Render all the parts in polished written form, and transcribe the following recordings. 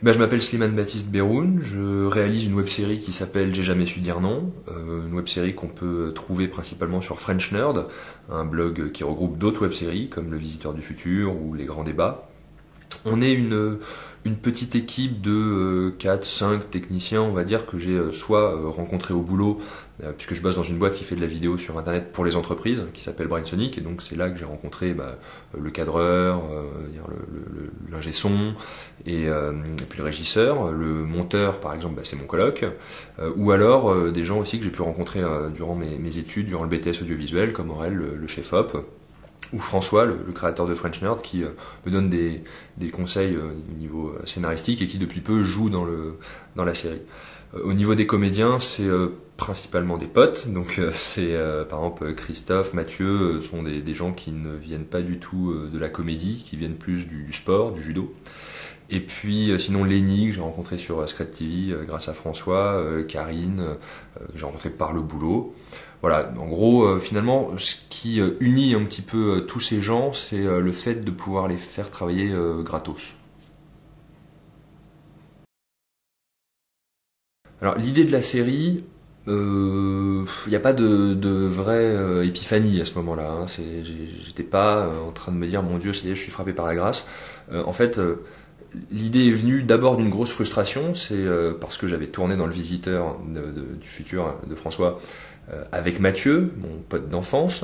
Je m'appelle Slimane Baptiste Beroun, je réalise une web-série qui s'appelle J'ai jamais su dire non, une web-série qu'on peut trouver principalement sur French Nerd, un blog qui regroupe d'autres web-séries comme Le Visiteur du Futur ou Les Grands Débats. On est une petite équipe de 4-5 techniciens, on va dire, que j'ai soit rencontré au boulot, puisque je bosse dans une boîte qui fait de la vidéo sur internet pour les entreprises, qui s'appelle Brainsonic, et donc c'est là que j'ai rencontré le cadreur, l'ingé son, et puis le régisseur, le monteur par exemple, c'est mon coloc, ou alors des gens aussi que j'ai pu rencontrer durant mes études, durant le BTS audiovisuel, comme Aurel, le chef op, ou François, le créateur de French Nerd, qui me donne des conseils au niveau scénaristique et qui depuis peu joue dans la série. Au niveau des comédiens, c'est principalement des potes, donc c'est par exemple Christophe, Mathieu, sont des gens qui ne viennent pas du tout de la comédie, qui viennent plus du sport, du judo. Et puis sinon Lenny que j'ai rencontré sur Scred TV grâce à François, Karine que j'ai rencontré par le boulot. Voilà, en gros finalement ce qui unit un petit peu tous ces gens, c'est le fait de pouvoir les faire travailler gratos. Alors l'idée de la série, il n'y a pas de vraie épiphanie à ce moment-là. Hein. J'étais pas en train de me dire mon Dieu, ça y est, je suis frappé par la grâce. En fait, l'idée est venue d'abord d'une grosse frustration, c'est parce que j'avais tourné dans Le Visiteur du Futur de François avec Mathieu, mon pote d'enfance,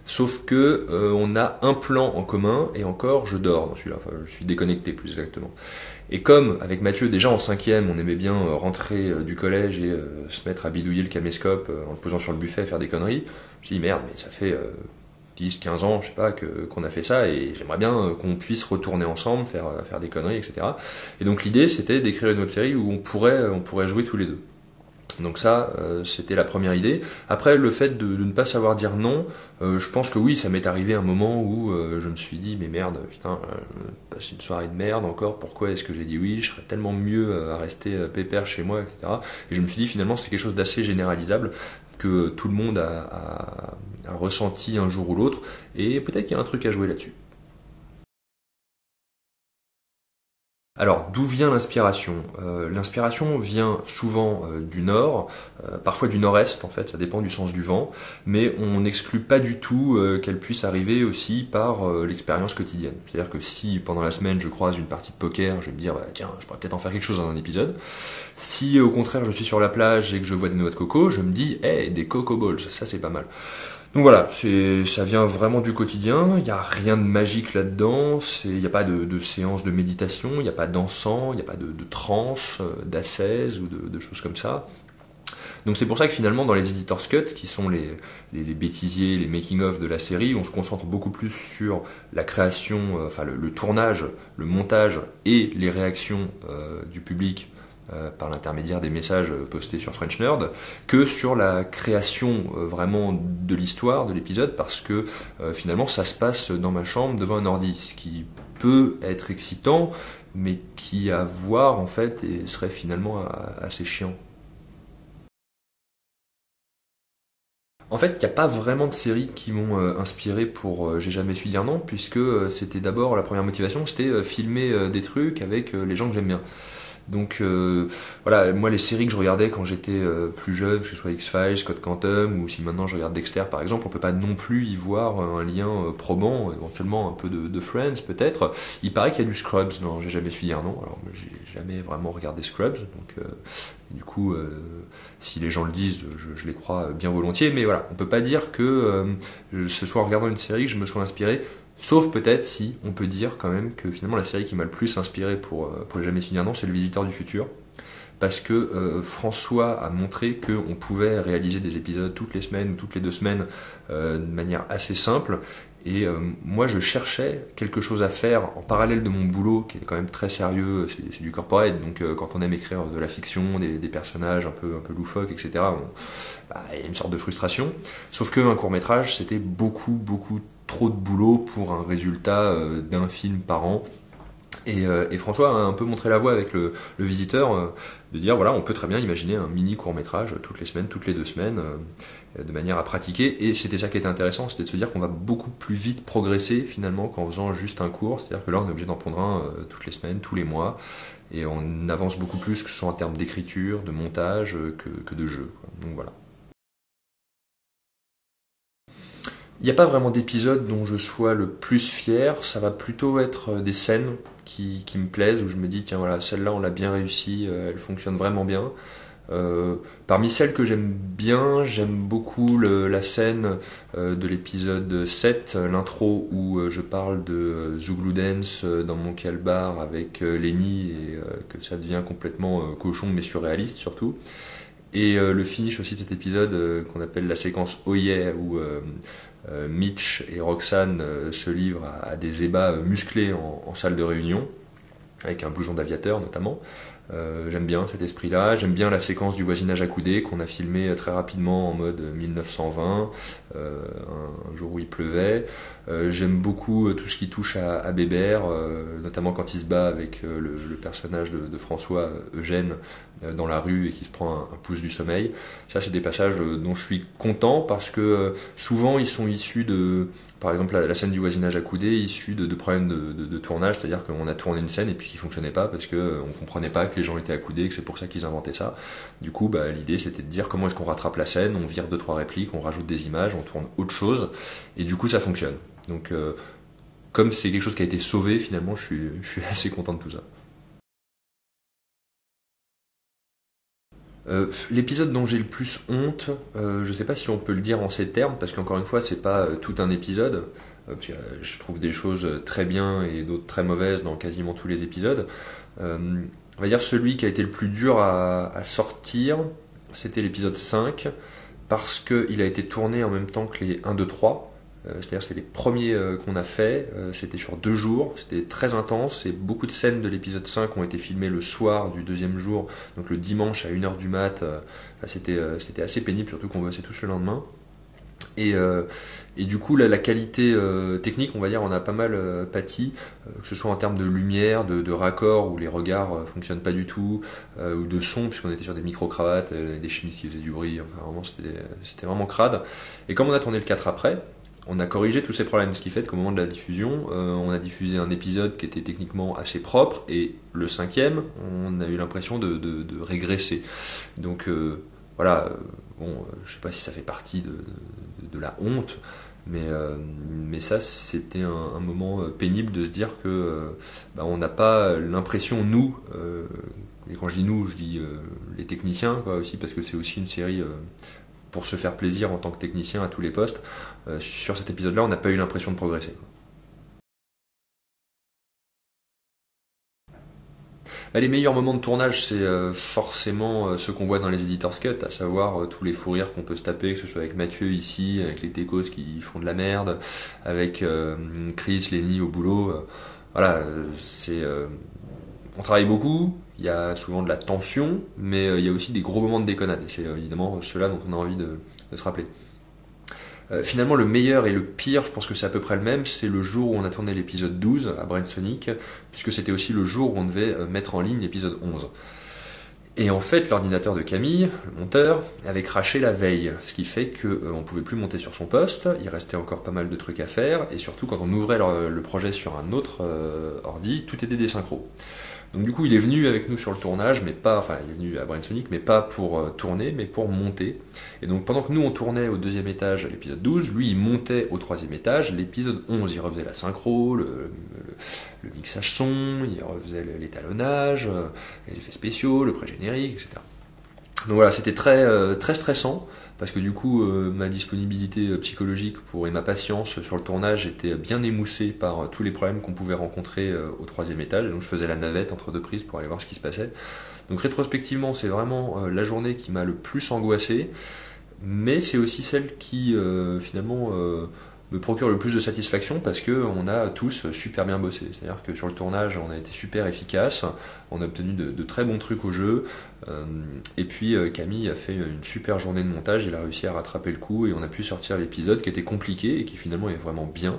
sauf que on a un plan en commun et encore je dors dans celui-là, enfin je suis déconnecté plus exactement. Et comme avec Mathieu déjà en 5e on aimait bien rentrer du collège et se mettre à bidouiller le caméscope en le posant sur le buffet, faire des conneries, je me suis dit merde mais ça fait 10-15 ans, je sais pas, qu'on a fait ça et j'aimerais bien qu'on puisse retourner ensemble, faire des conneries, etc. Et donc l'idée c'était d'écrire une web-série où on pourrait jouer tous les deux. Donc ça, c'était la première idée. Après, le fait de ne pas savoir dire non, je pense que oui, ça m'est arrivé un moment où je me suis dit, mais merde, putain, passer une soirée de merde encore, pourquoi est-ce que j'ai dit oui, je serais tellement mieux à rester pépère chez moi, etc. Et je me suis dit, finalement, c'est quelque chose d'assez généralisable, que tout le monde a ressenti un jour ou l'autre, et peut-être qu'il y a un truc à jouer là-dessus. Alors, d'où vient l'inspiration? L'inspiration vient souvent du nord, parfois du nord-est en fait, ça dépend du sens du vent, mais on n'exclut pas du tout qu'elle puisse arriver aussi par l'expérience quotidienne. C'est-à-dire que si pendant la semaine je croise une partie de poker, je vais me dire tiens, je pourrais peut-être en faire quelque chose dans un épisode. Si au contraire je suis sur la plage et que je vois des noix de coco, je me dis hey, des coco balls, ça c'est pas mal. Donc voilà, ça vient vraiment du quotidien, il n'y a rien de magique là-dedans, il n'y a pas de séance de méditation, il n'y a pas d'encens, il n'y a pas de transe, d'ascèse ou de choses comme ça. Donc c'est pour ça que finalement dans les Editor's Cut, qui sont les bêtisiers, les making-of de la série, on se concentre beaucoup plus sur la création, enfin le tournage, le montage et les réactions du public par l'intermédiaire des messages postés sur French Nerd, que sur la création vraiment de l'histoire de l'épisode, parce que finalement ça se passe dans ma chambre devant un ordi, ce qui peut être excitant, mais qui à voir en fait et serait finalement assez chiant. En fait, il n'y a pas vraiment de séries qui m'ont inspiré pour J'ai jamais su dire non, puisque c'était d'abord la première motivation, c'était filmer des trucs avec les gens que j'aime bien. Donc voilà, moi les séries que je regardais quand j'étais plus jeune, que ce soit X-Files, Code Quantum, ou si maintenant je regarde Dexter par exemple, on peut pas non plus y voir un lien probant, éventuellement un peu de Friends peut-être. Il paraît qu'il y a du Scrubs, non, j'ai jamais su dire non, alors j'ai jamais vraiment regardé Scrubs, donc du coup si les gens le disent, je les crois bien volontiers, mais voilà, on peut pas dire que ce soit en regardant une série que je me sois inspiré. Sauf peut-être si on peut dire quand même que finalement la série qui m'a le plus inspiré pour Jamais su dire non, c'est Le Visiteur du Futur. Parce que François a montré qu'on pouvait réaliser des épisodes toutes les semaines ou toutes les 2 semaines de manière assez simple. Et moi je cherchais quelque chose à faire en parallèle de mon boulot qui est quand même très sérieux, c'est du corporate, donc quand on aime écrire de la fiction, des personnages un peu loufoques, etc., il y a une sorte de frustration. Sauf qu'un court-métrage c'était beaucoup trop de boulot pour un résultat d'un film par an. Et François a un peu montré la voie avec le Visiteur, de dire voilà, on peut très bien imaginer un mini court-métrage toutes les semaines, toutes les 2 semaines, de manière à pratiquer. Et c'était ça qui était intéressant, c'était de se dire qu'on va beaucoup plus vite progresser finalement qu'en faisant juste un cours. C'est-à-dire que là, on est obligé d'en prendre un toutes les semaines, tous les mois, et on avance beaucoup plus, que ce soit en termes d'écriture, de montage, que de jeu, quoi. Donc voilà. Il n'y a pas vraiment d'épisode dont je sois le plus fier, ça va plutôt être des scènes qui me plaisent, où je me dis, tiens voilà, celle-là on l'a bien réussi, elle fonctionne vraiment bien. Parmi celles que j'aime bien, j'aime beaucoup la scène de l'épisode 7, l'intro où je parle de Zouglou Dance dans mon calbar avec Lenny et que ça devient complètement cochon mais surréaliste surtout. Et le finish aussi de cet épisode qu'on appelle la séquence Oh Yeah, où Mitch et Roxane se livrent à des ébats musclés en salle de réunion, avec un blouson d'aviateur notamment. J'aime bien cet esprit-là, j'aime bien la séquence du voisinage accoudé qu'on a filmé très rapidement en mode 1920, un jour où il pleuvait. J'aime beaucoup tout ce qui touche à Bébert, notamment quand il se bat avec le personnage de François, Eugène, dans la rue et qui se prend un pouce du sommeil. Ça, c'est des passages dont je suis content parce que souvent ils sont issus de, par exemple la scène du voisinage accoudé, issue de problèmes de tournage, c'est-à-dire qu'on a tourné une scène et puis qui fonctionnait pas parce que on comprenait pas que les gens étaient accoudés et que c'est pour ça qu'ils inventaient ça. Du coup, l'idée c'était de dire comment est-ce qu'on rattrape la scène, on vire 2-3 répliques, on rajoute des images, on tourne autre chose et du coup ça fonctionne. Donc comme c'est quelque chose qui a été sauvé, finalement je suis assez content de tout ça. L'épisode dont j'ai le plus honte, je sais pas si on peut le dire en ces termes, parce qu'encore une fois, c'est pas tout un épisode. Parce que, je trouve des choses très bien et d'autres très mauvaises dans quasiment tous les épisodes. On va dire celui qui a été le plus dur à sortir, c'était l'épisode 5, parce qu'il a été tourné en même temps que les 1, 2, 3. C'est-à-dire c'est les premiers qu'on a fait, c'était sur 2 jours, c'était très intense et beaucoup de scènes de l'épisode 5 ont été filmées le soir du deuxième jour, donc le dimanche à 1h du mat. C'était assez pénible, surtout qu'on bossait tous le lendemain. Et du coup la qualité technique, on va dire, on a pas mal pâti, que ce soit en termes de lumière, de raccord où les regards fonctionnent pas du tout, ou de son puisqu'on était sur des micro-cravates, des chemises qui faisaient du bruit, enfin vraiment c'était vraiment crade. Et comme on a tourné le 4 après, on a corrigé tous ces problèmes, ce qui fait qu'au moment de la diffusion, on a diffusé un épisode qui était techniquement assez propre, et le 5e, on a eu l'impression de régresser. Donc voilà, je sais pas si ça fait partie de la honte, mais ça c'était un moment pénible de se dire que on n'a pas l'impression, nous, et quand je dis nous, je dis les techniciens quoi, aussi, parce que c'est aussi une série pour se faire plaisir en tant que technicien à tous les postes. Sur cet épisode-là, on n'a pas eu l'impression de progresser. Les meilleurs moments de tournage, c'est forcément ceux qu'on voit dans les Editor's Cut, à savoir tous les fous rires qu'on peut se taper, que ce soit avec Mathieu ici, avec les techos qui font de la merde, avec Chris, Lenny au boulot. Voilà, on travaille beaucoup, il y a souvent de la tension, mais il y a aussi des gros moments de déconnade. Et c'est évidemment ceux-là dont on a envie de se rappeler. Finalement, le meilleur et le pire, je pense que c'est à peu près le même, c'est le jour où on a tourné l'épisode 12 à Brainsonic, puisque c'était aussi le jour où on devait mettre en ligne l'épisode 11. Et en fait, l'ordinateur de Camille, le monteur, avait craché la veille, ce qui fait qu'on pouvait plus monter sur son poste, il restait encore pas mal de trucs à faire, et surtout quand on ouvrait le projet sur un autre ordi, tout était désynchro. Donc du coup, il est venu avec nous sur le tournage, il est venu à Brainsonic, mais pas pour tourner, mais pour monter. Et donc pendant que nous on tournait au 2e étage l'épisode 12, lui il montait au 3e étage l'épisode 11. Il refaisait la synchro, le mixage son, il refaisait l'étalonnage, les effets spéciaux, le pré-générique, etc. Donc voilà, c'était très stressant, parce que du coup ma disponibilité psychologique et ma patience sur le tournage était bien émoussée par tous les problèmes qu'on pouvait rencontrer au 3e étage, et donc je faisais la navette entre 2 prises pour aller voir ce qui se passait. Donc rétrospectivement, c'est vraiment la journée qui m'a le plus angoissé, mais c'est aussi celle qui finalement me procure le plus de satisfaction, parce que on a tous super bien bossé. C'est-à-dire que sur le tournage, on a été super efficace, on a obtenu de très bons trucs au jeu, et puis Camille a fait une super journée de montage, il a réussi à rattraper le coup, et on a pu sortir l'épisode qui était compliqué et qui finalement est vraiment bien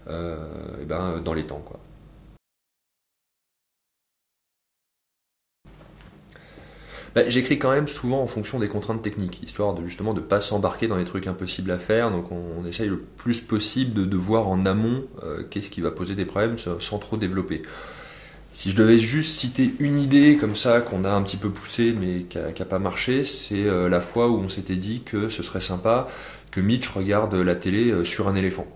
dans les temps, quoi. J'écris quand même souvent en fonction des contraintes techniques, histoire de justement de pas s'embarquer dans des trucs impossibles à faire. Donc on essaye le plus possible de voir en amont qu'est-ce qui va poser des problèmes sans trop développer. Si je devais juste citer une idée comme ça qu'on a un petit peu poussée mais qui a pas marché, c'est la fois où on s'était dit que ce serait sympa que Mitch regarde la télé sur un éléphant.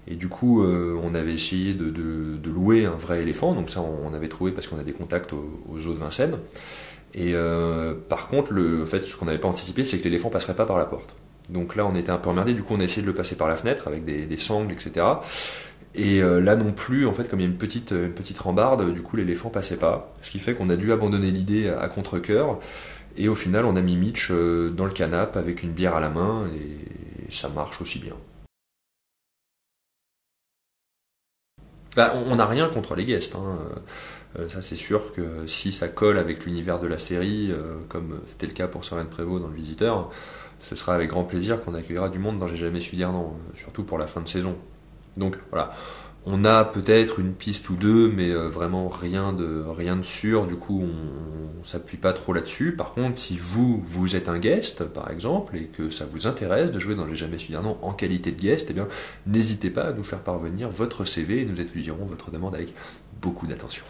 Et du coup, on avait essayé de louer un vrai éléphant, donc ça on avait trouvé parce qu'on a des contacts aux zoo de Vincennes. Et par contre, en fait, ce qu'on n'avait pas anticipé, c'est que l'éléphant passerait pas par la porte. Donc là, on était un peu emmerdé. Du coup, on a essayé de le passer par la fenêtre avec des sangles, etc. Et là non plus, en fait, comme il y a une petite rambarde, du coup, l'éléphant passait pas. Ce qui fait qu'on a dû abandonner l'idée à contre-cœur. Et au final, on a mis Mitch dans le canapé avec une bière à la main, et ça marche aussi bien. On n'a rien contre les guests, hein. Ça c'est sûr que si ça colle avec l'univers de la série, comme c'était le cas pour Solène Prévost dans Le Visiteur, ce sera avec grand plaisir qu'on accueillera du monde dans J'ai jamais su dire non, surtout pour la fin de saison. Donc voilà, on a peut-être une piste ou deux, mais vraiment rien de sûr. Du coup, on s'appuie pas trop là-dessus. Par contre, si vous êtes un guest, par exemple, et que ça vous intéresse de jouer dans J'ai jamais su dire non en qualité de guest, eh bien, n'hésitez pas à nous faire parvenir votre CV et nous étudierons votre demande avec beaucoup d'attention.